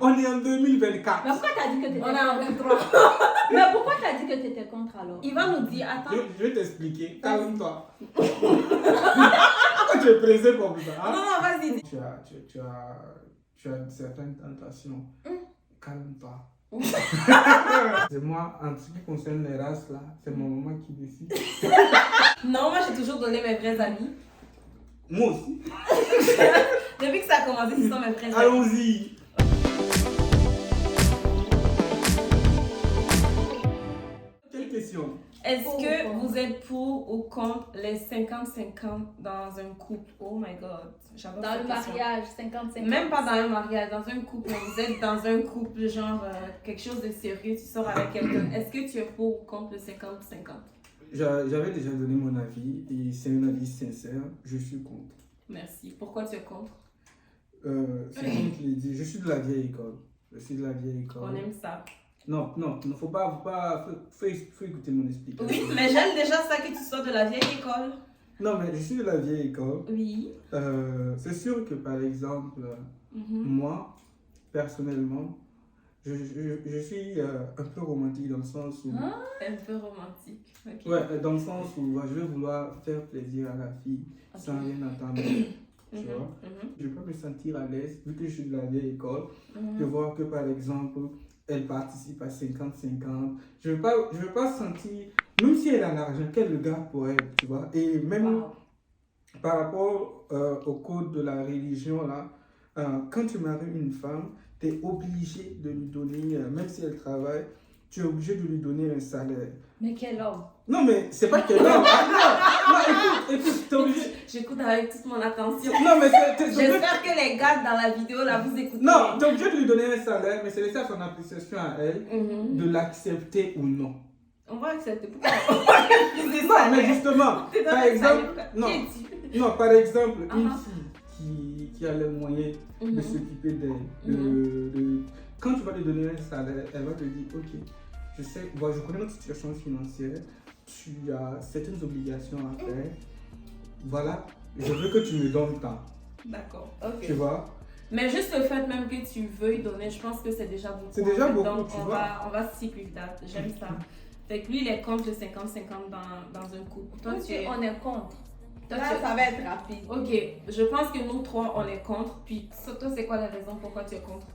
On est en 2024. Mais pourquoi t'as dit que t'étais On est en contre? 23. Mais pourquoi t'as dit que t'étais contre alors? Il va nous dire, attends. Je vais t'expliquer. Calme-toi. Pourquoi tu es pressé comme ça? Non, non, vas-y. Tu as certaines tentations. Calme-toi. C'est moi, en ce qui concerne les races là, c'est mon maman qui décide. Non, moi j'ai toujours donné mes vrais amis. Moi aussi. Depuis que ça a commencé, ce sont mes vrais amis. Allons-y. Quelle question? Est-ce que vous êtes pour ou contre les 50-50 dans un couple? Oh my god. J'adore Dans cette le question. mariage, 50-50. Même pas dans un mariage, dans un couple. Vous êtes dans un couple, genre quelque chose de sérieux, tu sors avec quelqu'un. Est-ce que tu es pour ou contre le 50-50? J'avais déjà donné mon avis et c'est un avis sincère. Je suis contre. Merci. Pourquoi tu es contre? C'est comme je l'ai dit, je suis de la vieille école. Je suis de la vieille école. On aime ça. Non, faut écouter mon explication. Oui, mais j'aime déjà ça que tu sois de la vieille école. Non, mais je suis de la vieille école. Oui. C'est sûr que par exemple, moi, personnellement, je suis un peu romantique dans le sens où... Un peu romantique. Okay. Ouais, dans le sens où je vais vouloir faire plaisir à la fille sans rien attendre. Tu vois? Je peux me sentir à l'aise, vu que je suis de la vieille école, de voir que par exemple, elle participe à 50-50. Je veux pas sentir, même si elle a l'argent, qu'elle le garde pour elle, tu vois. Et même par rapport au code de la religion, là, quand tu maries une femme, tu es obligé de lui donner, même si elle travaille, tu es obligé de lui donner un salaire. Mais quel homme? Non, mais c'est pas qu'elle homme. Non, écoute, t'es obligé. J'écoute avec toute mon attention. Non, mais j'espère que les gars dans la vidéo, là, vous écoutez. Non, t'es obligé de lui donner un salaire, mais c'est laissé à son appréciation à elle de l'accepter ou non. On va accepter. Pourquoi on va refuser ça? Non, mais justement, par exemple, non, par exemple, une fille qui a les moyens de s'occuper d'elle, quand tu vas lui donner un salaire, elle va te dire, ok, je sais, bon, je connais notre situation financière, tu as certaines obligations à faire, voilà, je veux que tu me donnes tant. D'accord, ok. Tu vois? Mais juste le fait même que tu veuilles donner, je pense que c'est déjà beaucoup. C'est déjà beaucoup, donc, tu vois. On va stick with that. J'aime ça. Fait que lui, il est contre le 50-50 dans un couple. Toi, tu es... On est contre. Toi, Là, ça va être rapide. Ok, je pense que nous trois, on est contre. Puis toi, c'est quoi la raison pourquoi tu es contre?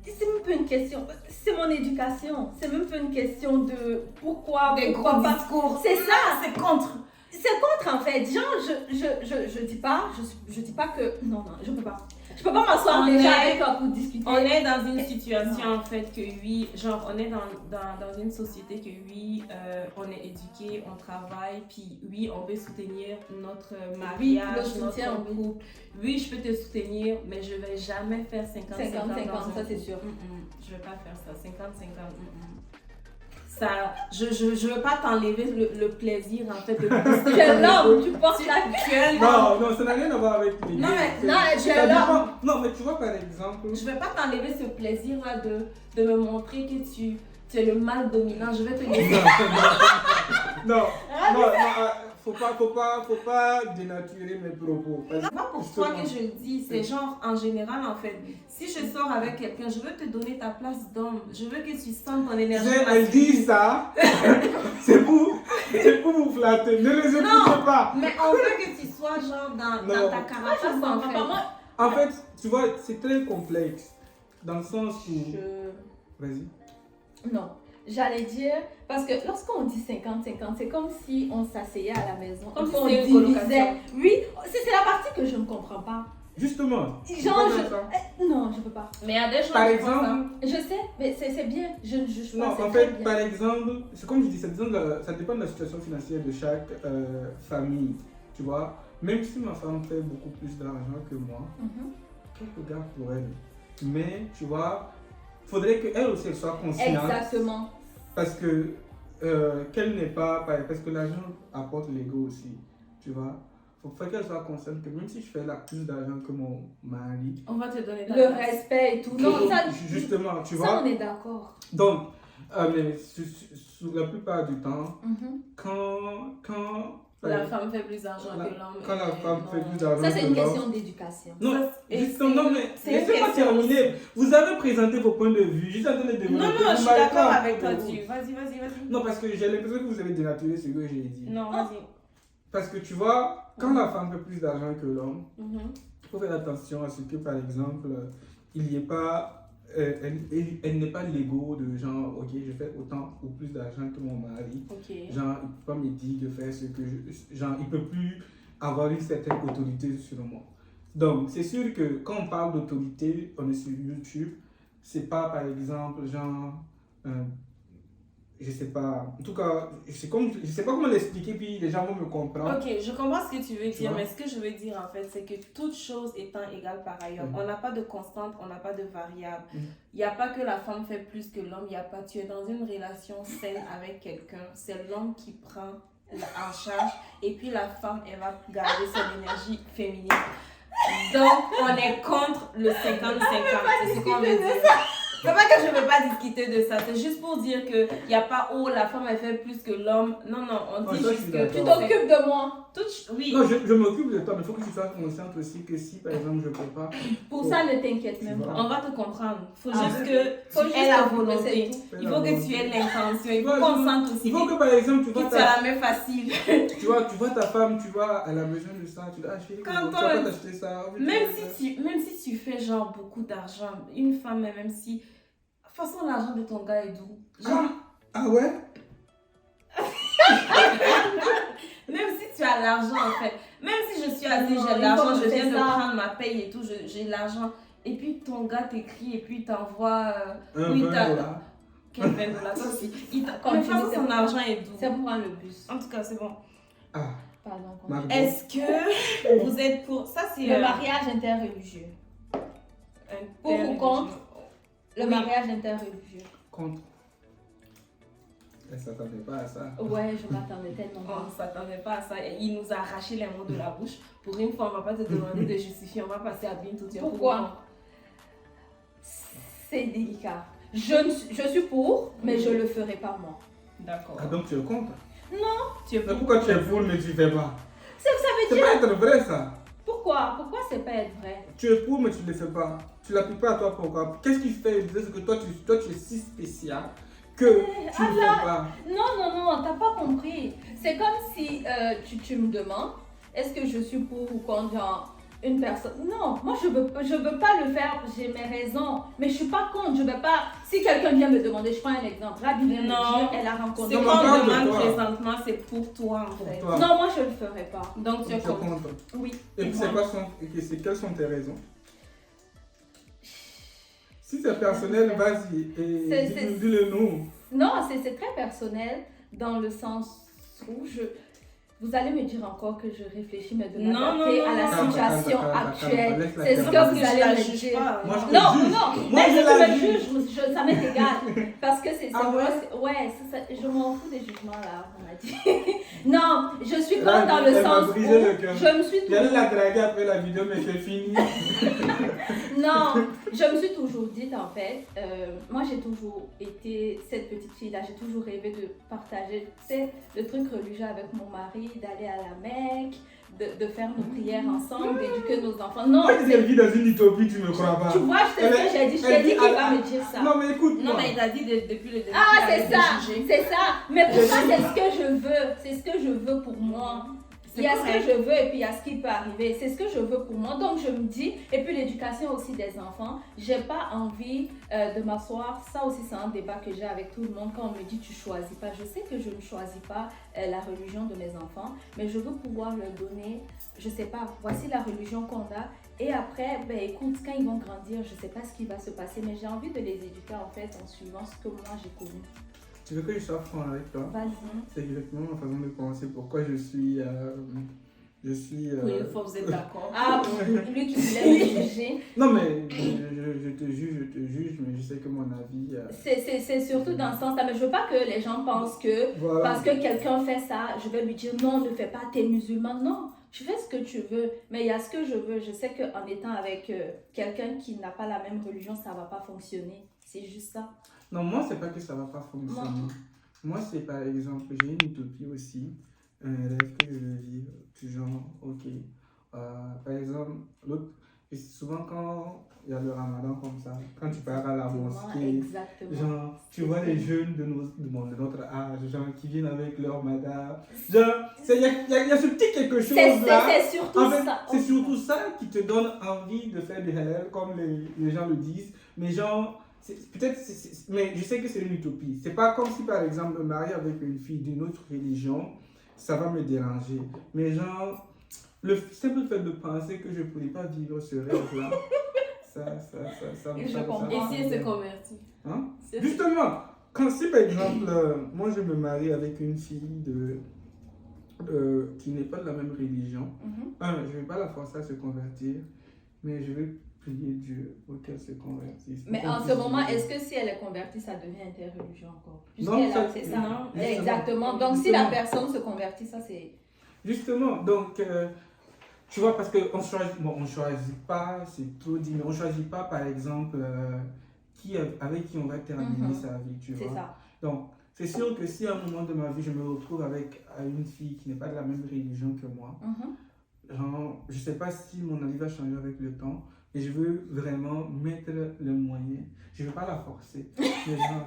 C'est même pas une question, c'est mon éducation. C'est même pas une question de pourquoi. Des gros discours. C'est ça. C'est contre. C'est contre en fait. Genre, je dis pas que. Non, je peux pas. Je peux pas m'asseoir déjà avec toi pour discuter. On est dans une situation en fait que oui, genre on est dans une société que oui, on est éduqué, on travaille, puis oui, on veut soutenir notre mariage, notre couple. Oui, je peux te soutenir, mais je vais jamais faire 50-50. Ça c'est sûr. Je vais pas faire ça, 50-50. Ça, je veux pas t'enlever le plaisir en fait de quel homme tu portes la gueule. Non, ça n'a rien à voir avec les non, non, mais tu vois par exemple. Je vais pas t'enlever ce plaisir là de me montrer que tu es le mâle dominant. Je vais te laisser. Non, faut pas dénaturer mes propos. C'est pas pour toi que je le dis, c'est genre en général en fait. Si je sors avec quelqu'un, je veux te donner ta place d'homme. Je veux que tu sentes ton énergie. Elle dit ça, c'est pour vous flatter. Ne les écoutez pas. Mais on veut que tu sois genre dans ta carapace en fait. En fait, tu vois, c'est très complexe. Dans le sens où... Vas-y. Non. J'allais dire, parce que lorsqu'on dit 50-50, c'est comme si on s'asseyait à la maison. Comme si on c'était une colocation. Oui, c'est la partie que je ne comprends pas. Justement. Genre, non, je peux pas. Mais il y a des choses par exemple, je sais, mais c'est bien. Je ne juge pas. Non, en fait, par exemple, c'est comme je dis, ça dépend de la situation financière de chaque famille. Tu vois, même si ma femme fait beaucoup plus d'argent que moi, qu'elle regarde pour elle. Mais, tu vois, faudrait qu'elle aussi elle soit consciente. Exactement. Parce que qu'elle n'est pas, parce que l'argent apporte l'ego aussi, tu vois. Faut qu'elle soit consciente que même si je fais plus d'argent que mon mari, on va te donner le respect et tout. Non, ça, justement, tu vois. Ça, on est d'accord. Donc, mais sur la plupart du temps, quand La femme fait plus d'argent que l'homme. Quand la femme fait plus d'argent Ça, c'est une que l'homme. question d'éducation. Non, et justement, non, mais c'est une laissez-moi question terminer. Vous avez présenté vos points de vue. Juste en train de développer. Non, Vous je suis m'avez d'accord pas avec toi, entendu. tu. Vas-y. Non, parce que j'ai l'impression que vous avez dénaturé ce que j'ai dit. Non, vas-y. Parce que tu vois, quand la femme fait plus d'argent que l'homme, Mhm. il faut faire attention à ce que, par exemple, il n'y ait pas. Elle n'est pas l'ego de genre, ok, je fais autant ou plus d'argent que mon mari. Ok. Genre, il ne peut pas me dire de faire ce que je. Genre, il ne peut plus avoir une certaine autorité sur moi. Donc, c'est sûr que quand on parle d'autorité, on est sur YouTube, c'est pas par exemple, genre. Je sais pas. En tout cas, je sais pas comment l'expliquer, puis les gens vont me comprendre. Ok, je comprends ce que tu veux dire, vois? mais ce que je veux dire en fait, c'est que toute chose étant égale par ailleurs, on n'a pas de constante, on n'a pas de variable. Il n'y a pas que la femme fait plus que l'homme, il n'y a pas. Tu es dans une relation saine avec quelqu'un, c'est l'homme qui prend en charge, et puis la femme, elle va garder son énergie féminine. Donc, on est contre le 50-50, c'est ce qu'on veut dire. C'est pas que je ne veux pas discuter de ça, c'est juste pour dire qu'il n'y a pas la femme elle fait plus que l'homme. Non, on dit ça, juste que. Tu t'occupes de moi. Oui. Non, je m'occupe de toi, mais il faut que tu sois consciente aussi que si, par exemple, je ne peux pas. Pour ça, ne t'inquiète même pas. On va te comprendre. Il faut Ah, juste que faut tu juste aies la t'occuper, volonté. c'est tout. Il faut que tu aies l'intention. Il faut Ouais, qu'on sente aussi Il faut que, par exemple, tu que vois tu as la main facile. tu vois ta femme, tu vois, elle a besoin de ça, tu dois acheter, tu Quand vas pas t'acheter ça. Même si tu fais genre beaucoup d'argent, une femme, même si. De toute façon, l'argent de ton gars est doux. Genre, Ah ouais? même si tu as l'argent en fait, même si je suis assise, Non, j'ai il l'argent, faut je viens faire de ça. prendre ma paye et tout, j'ai l'argent. Et puis ton gars t'écrit et puis il t'envoie. Un oui, 20 $. Quel 20 $, toi aussi. Quand Mais tu de toute façon, dis, son argent est doux. C'est pour prendre le bus. En tout cas, c'est bon. Ah, Pardon. Margot. Est-ce que vous êtes pour. Ça, c'est. Le mariage interreligieux. Pour ou contre? Le Oui. mariage interreligieux. Contre. Elle s'attendait pas à ça. Ouais, je m'attendais tellement On pas. ne s'attendait pas à ça. Et il nous a arraché les mots de la bouche. Pour une fois, on ne va pas te demander de justifier. On va passer à Bintou. Pourquoi? C'est délicat. Je suis pour, mais je le ferai pas moi. D'accord. Ah, donc tu es contre? Tu es Mais pour. pourquoi tu es pour, mais tu fais pas? Ça veut C'est dire. pas être vrai, ça. Pourquoi c'est pas être vrai? Tu es pour, mais tu ne le fais pas. Tu l'appliques pas à toi, pourquoi? Qu'est-ce qui fait que toi, tu es si spécial que tu ne le fais pas? Non, t'as pas compris. C'est comme si tu me demandes, est-ce que je suis pour ou contre genre, une personne? Non, moi je veux pas le faire, j'ai mes raisons, mais je suis pas contre, je vais pas. Si quelqu'un vient me demander, je prends un exemple, Rabi vient me Non. dire, elle a Ce rencontré. Non, qu'on mais parle de demande toi. présentement, c'est pour toi en fait. Toi. Non, moi je le ferai pas. Donc tu es contre. contre. Oui. Et puis quelles sont tes raisons? Si c'est personnel, vas-y. Et dis-le nous. Non, c'est très personnel dans le sens où vous allez me dire encore que je réfléchis, mais de Non, m'adapter non, à la non. situation Calme, actuelle. laisse-la C'est ce calme. que Parce vous que je allez la me juge dire. pas. Moi, je te Non, juge. non, Moi, même je si la tu me juge. juges, ça m'est égal. Parce que c'est Ah ouais? ouais, je m'en fous des jugements là, on a dit. Non, je suis Là, contre dans le elle m'a sens où brisé le cœur. je me suis J'allais la toujours... draguer après la vidéo, mais c'est fini. Non, je me suis toujours dit en fait, moi j'ai toujours été cette petite fille là, j'ai toujours rêvé de partager, tu sais, le truc religieux avec mon mari, d'aller à la Mecque, de faire nos prières ensemble, d'éduquer nos enfants. Non, Moi, je vis dans une utopie, tu me crois pas. tu vois, je t'ai dit qu'il va me dire ça. Non, mais écoute. Non, mais il t'a dit depuis le début. Ah, qu'il allait c'est ça, te juger. c'est ça. Mais pour ça, c'est ce que je veux. C'est ce que je veux pour moi. Il y a ce que je veux et puis il y a ce qui peut arriver. C'est ce que je veux pour moi. Donc je me dis, et puis l'éducation aussi des enfants, j'ai pas envie de m'asseoir. Ça aussi, c'est un débat que j'ai avec tout le monde. Quand on me dit tu choisis pas, je sais que je ne choisis pas la religion de mes enfants, mais je veux pouvoir leur donner, je sais pas, voici la religion qu'on a. Et après, ben écoute, quand ils vont grandir, je sais pas ce qui va se passer, mais j'ai envie de les éduquer en fait en suivant ce que moi j'ai connu. Tu veux que je sois franc avec toi? Vas-y. C'est exactement ma façon de penser. Pourquoi je suis. Oui, une fois vous êtes d'accord. Ah, lui qui voulait me juger. Non, mais je te juge, mais je sais que mon avis. C'est surtout dans ce sens-là, mais je veux pas que les gens pensent que Voilà. parce que quelqu'un fait ça, je vais lui dire non, ne fais pas, t'es musulman. Non, tu fais ce que tu veux, mais il y a ce que je veux. Je sais qu'en étant avec quelqu'un qui n'a pas la même religion, ça va pas fonctionner. C'est juste ça. Non, moi, c'est pas que ça va pas fonctionner. Moi, c'est par exemple, j'ai une utopie aussi. un rêve que je veux vivre, du genre, ok. Par exemple, souvent quand il y a le ramadan comme ça, quand tu pars à la mosquée, Exactement. genre, tu vois les jeunes de notre âge, genre, qui viennent avec leur madame. Genre, il y a ce petit quelque chose là. C'est surtout En fait, ça. c'est surtout ça qui te donne envie de faire du halal, comme les gens le disent. Mais genre, mais je sais que c'est une utopie. C'est pas comme si, par exemple, me marier avec une fille d'une autre religion, ça va me déranger. Mais genre, le simple fait de penser que je ne pourrais pas vivre ce rêve-là, ça me comprends. Et si elle se convertit? Hein? Justement, quand si par exemple, moi je me marie avec une fille qui n'est pas de la même religion, je ne vais pas la forcer à se convertir, mais je vais prier Dieu pour qu'elle se convertisse. Mais en ce moment, est-ce que si elle est convertie, ça devient interreligion encore? Non, c'est ça. Non, Exactement. Donc si la personne se convertit, ça c'est... Justement, donc, tu vois, parce qu'on on choisit pas, c'est trop dit, mais on choisit pas, par exemple, avec qui on va terminer sa vie, tu vois. C'est ça. Donc, c'est sûr que si à un moment de ma vie, je me retrouve avec une fille qui n'est pas de la même religion que moi, genre, je sais pas si mon avis va changer avec le temps, et je veux vraiment mettre le moyen. Je veux pas la forcer. Mais genre,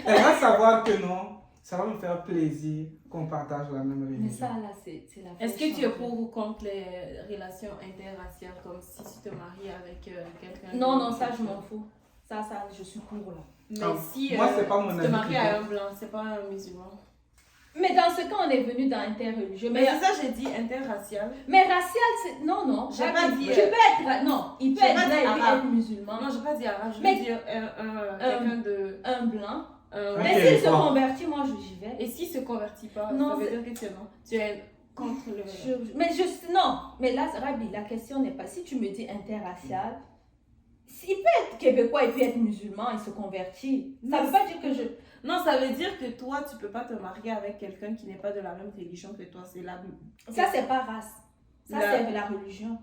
elle va savoir que non. Ça va me faire plaisir qu'on partage la même religion. Mais ça, là, c'est la Est-ce que tu es pour ou contre les relations interraciales, comme si tu te maries avec quelqu'un? Non, ça, je m'en fous. Ça, je suis pour, là. Mais si moi, c'est pas mon tu avis te maries à un blanc, c'est pas un musulman. Mais dans ce cas, on est venu dans interreligieux. Mais c'est ça, j'ai dit interracial. Mais racial, c'est... Non. J'ai pas dit... Tu peux être... Non, il peut être blanc et puis être musulman. Non, j'ai pas dit arabe. Je veux dire quelqu'un de... Un blanc. Okay, Mais s'il se convertit, moi j'y vais. Et s'il se convertit pas, non, ça veut dire que tu es non. Tu es contre le... Non, mais là, Rabi, la question n'est pas... Si tu me dis interracial, il peut être québécois et puis être musulman et se convertir. Ça ne veut pas dire que je... Non, ça veut dire que toi, tu peux pas te marier avec quelqu'un qui n'est pas de la même religion que toi. C'est la... Ça, c'est pas race. Ça, c'est la religion.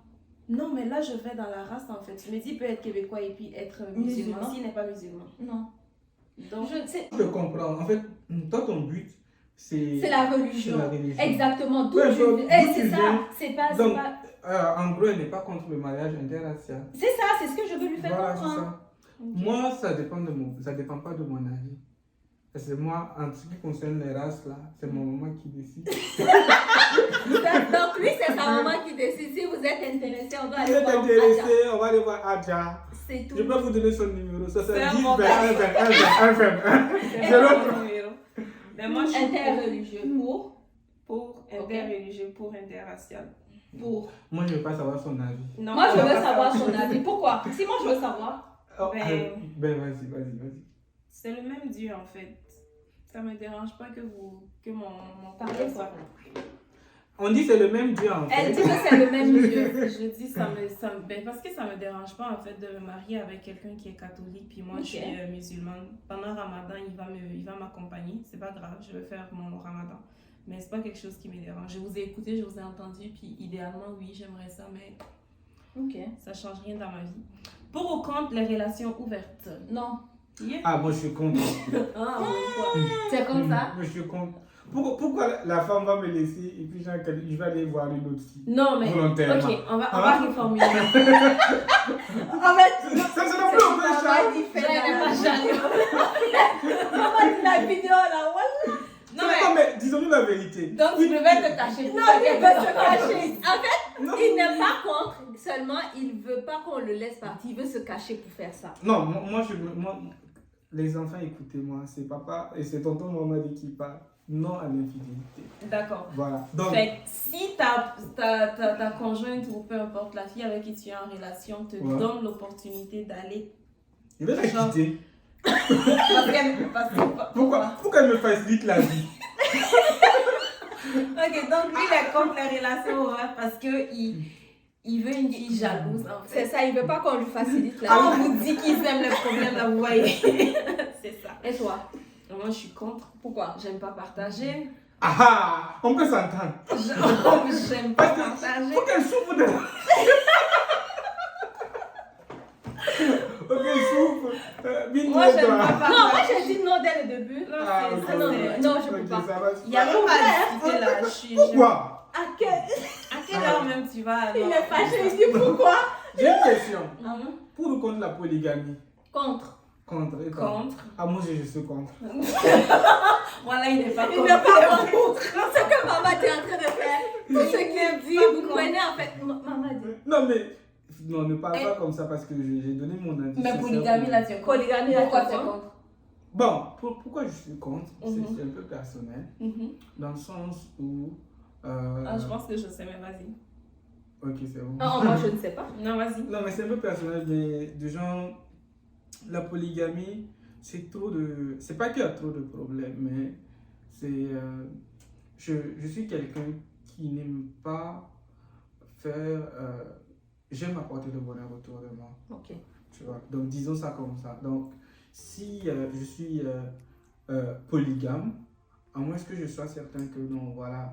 Non, mais là, je vais dans la race, en fait. Je me dis, il peut être québécois et puis être musulman s'il n'est pas musulman. Non. Donc, je comprends. En fait, toi, ton but, c'est la religion. Exactement. D'où c'est ça. C'est pas... Donc, en gros, elle n'est pas contre le mariage interracial. C'est ça, c'est ce que je veux lui faire comprendre. Ça. Okay. Moi, ça dépend pas de mon avis. Parce que moi, en ce qui concerne les races, là, c'est mon maman qui décide. Donc lui, c'est sa maman qui décide. Si vous êtes intéressé, on va aller voir Adja. On va aller voir Adja. C'est tout. Je peux vous donner son numéro. Ça, c'est 10 C'est l'autre numéro. Mais moi, je suis interreligieux pour interreligieux, pour interracial. Pour. Moi, je ne veux pas savoir son avis. Non, moi, je veux savoir son avis. Pourquoi? Si moi, je veux savoir. Ben, vas-y. C'est le même Dieu, en fait. Ça ne me dérange pas que mon parler soit. On dit c'est le même Dieu, en fait. Elle dit que c'est le même Dieu. Je dis parce que ça ne me dérange pas, en fait, de me marier avec quelqu'un qui est catholique, puis moi, je suis musulmane. Pendant Ramadan, il va m'accompagner. C'est pas grave, je vais faire mon Ramadan. Mais c'est pas quelque chose qui me dérange. Je vous ai écouté, je vous ai entendu, puis idéalement, oui, j'aimerais ça, mais ça change rien dans ma vie. Pour ou contre les relations ouvertes? Non. Yeah. Ah, moi, je suis contre. C'est comme ça? Je suis contre. Pourquoi la femme va me laisser et puis je vais aller voir une autre fille? Non, mais. Volontairement. Ok, on va reformuler. En fait, ça ne plus un peu cher. La vidéo là, voilà. Non, mais disons-nous la vérité. Donc, tu devais te cacher. Non, il veut se cacher. En fait, il n'est pas contre, seulement il ne veut pas qu'on le laisse partir. Il veut se cacher pour faire ça. Non, moi les enfants, écoutez-moi, c'est papa et c'est tonton Mamadi qui parle. Non à l'infidélité. D'accord. Voilà. Donc, fait, si ta conjointe ou peu importe la fille avec qui tu es en relation te donne l'opportunité d'aller. Je vais la quitter. Pourquoi elle me facilite la vie? Ok, donc lui il est contre les relations ouvertes parce qu'il veut une fille jalouse en fait. C'est ça, il veut pas qu'on lui facilite la vie. vie. On vous dit qu'ils aiment les problèmes là, vous voyez. C'est ça. Et toi? Moi je suis contre. Pourquoi? J'aime pas partager. Ah, on peut s'entendre. J'aime pas partager. Faut qu'elle souffre de... Moi j'aime pas partager. Non, moi j'ai dit non dès le début. Non, Ah, c'est- ok, ça, non, c'est- non, je peux ok, pas. ça va. Il y a pas à discuter là. Pourquoi? À quel... À quelle heure même tu vas? Il non. est fâché, il dit pourquoi? J'ai une question. Mhm. Pour ou contre la polygamie? Contre. Contre. Et toi? Contre. Ah, moi, je suis contre. Voilà, il n'est pas Il contre. n'est pas contre. Ce que maman est en train de faire, tout ce qu'il dit, vous contre. prenez en fait. Maman dit. Non, mais. Non, ne parle Eh. pas comme ça parce que j'ai donné mon avis. Mais sincère polygamie, pour- là, tu es contre. Polygamie, Pourquoi là, tu es tu es contre? Bon, pourquoi je suis contre? Mhm. C'est un peu personnel. Mhm. Dans le sens où. Ah, je pense que je sais, mais vas-y. Ok, c'est bon. Non, moi je ne sais pas. Non, vas-y. Non, mais c'est un peu personnel, mais du genre, la polygamie, c'est trop de. C'est pas qu'il y a trop de problèmes, mais c'est. Je suis quelqu'un qui n'aime pas faire. J'aime apporter le bonheur autour de moi, Ok. tu vois. Donc, disons ça comme ça. Donc, si je suis polygame, à moins que je sois certain que non, voilà,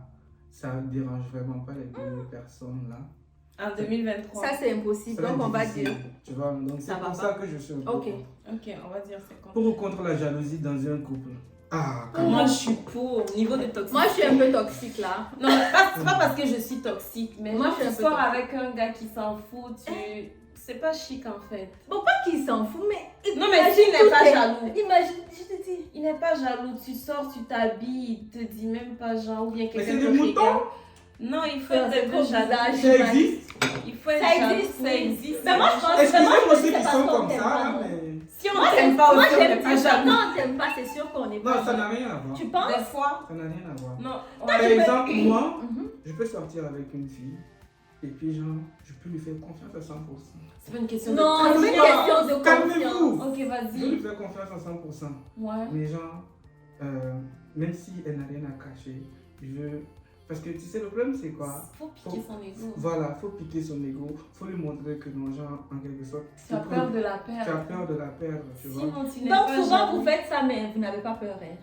ça ne dérange vraiment pas les deux personnes là. En 2023. Ça c'est impossible, Ça va donc être on va difficile, dire. tu vois. Donc, Ça c'est va pour pas. ça que je suis un peu Ok. contre. Ok, on va dire c'est contre. Pour ou contre la jalousie dans un couple? Ah, quand Moi, même. je suis pour. Niveau de toxique. Moi je suis un peu toxique là. Non, c'est pas parce que je suis toxique, mais Moi, moi, je suis tu un peu sors toxique. avec un gars qui s'en fout, c'est pas chic en fait. Bon, pas qu'il s'en fout, mais. Non, mais imagine s'il n'est tout pas est- jaloux. Imagine, je te dis. Il n'est pas jaloux, tu sors, tu t'habilles, il te dit même pas genre, ou bien Mais quelqu'un c'est te des moutons? regarde. Non, il faut être C'est un trop peu jaloux. bizarre. Ça existe? Il faut être Ça jaloux, existe, ça oui. existe. Mais moi, je pense- Excusez-moi moi, ceux je qui sais sont pas comme qu'on ça, t'aime là, pas, mais. Si on Moi t'aime pas moi aussi, on j'aime n'est pas dire ça. jaloux. Non, on t'aime pas, c'est sûr qu'on n'est pas. Non, ça n'a rien à voir. Tu penses? Des fois, Ça n'a rien à voir. non. Par exemple, moi, Mhm. je peux sortir avec une fille et puis, genre, je peux lui faire confiance à 100%. C'est pas une question Non, de c'est une question de Calmez-vous. confiance. Ok, Je peux vas-y. lui faire confiance à 100%. Ouais. Mais, genre, même si elle n'a rien à cacher, je veux. Parce que tu sais, le problème, c'est quoi? Faut piquer son ego. Voilà, faut piquer son ego, faut lui montrer que non, genre, en quelque sorte, Tu as peur de la tu as perdre. peur de la perdre, tu vois. Sinon, tu n'es Donc pas souvent jaloux. vous faites ça, mais vous n'avez pas peur, hein.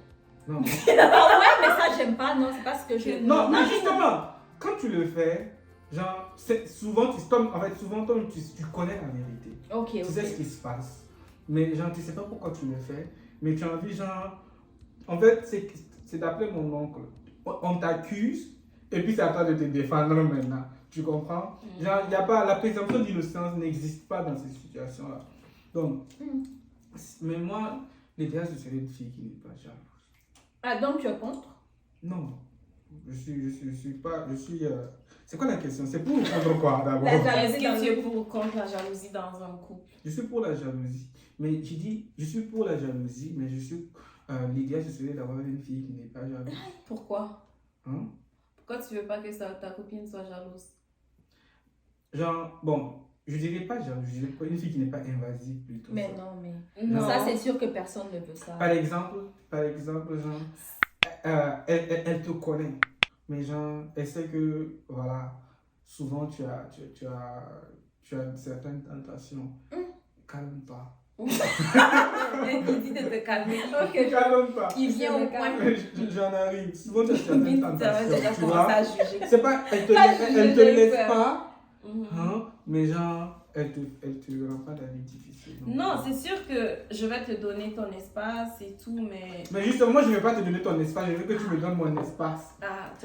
Non, Ah ouais, mais ça j'aime pas, non, c'est pas ce que je. non, mais justement, quand tu le fais, genre, souvent, tu connais la vérité. Ok, Tu sais ce ok. qui se passe. Mais genre, tu sais pas pourquoi tu le fais, mais tu as envie, genre. En fait, c'est d'appeler mon oncle. On t'accuse, et puis c'est à toi de te défendre maintenant. Tu comprends? Genre, il y a pas. La présomption d'innocence n'existe pas dans ces situations-là. Donc, mais moi, l'idéal, ce serait une fille qui n'est pas jalouse. Ah, donc tu es contre? Non. Je suis pas. C'est quoi la question? C'est pour ou contre quoi d'abord? La jalousie. Est-ce que tu es pour ou contre la jalousie dans un couple? Je suis pour la jalousie. Mais je dis, je suis pour la jalousie, mais je suis. L'idéal, ce serait d'avoir une fille qui n'est pas jalouse. Pourquoi? Hein? Pourquoi tu veux pas que ta copine soit jalouse? Genre, bon, je dirais pas jalouse, je dirais pas une fille qui n'est pas invasive plutôt. Mais non, mais. Non. Ça c'est sûr que personne ne veut ça. Par exemple, genre, elle te connaît, mais genre, elle sait que, voilà, souvent tu as certaines tentations. Calme-toi. Il dit de te calmer. Ok, Calme-toi. Il vient au point. J'en arrive. Souvent tu as certaines Vite, ça va tentations, déjà tu commencer vois. à juger. C'est pas, elle te J'ai laisse peur. pas, Mhm. hein, mais genre, elle te rend pas la vie difficile. Donc, Non, c'est sûr que je vais te donner ton espace et tout, mais. Mais justement, moi, je ne vais pas te donner ton espace, je veux que tu me donnes mon espace. Ah, tu as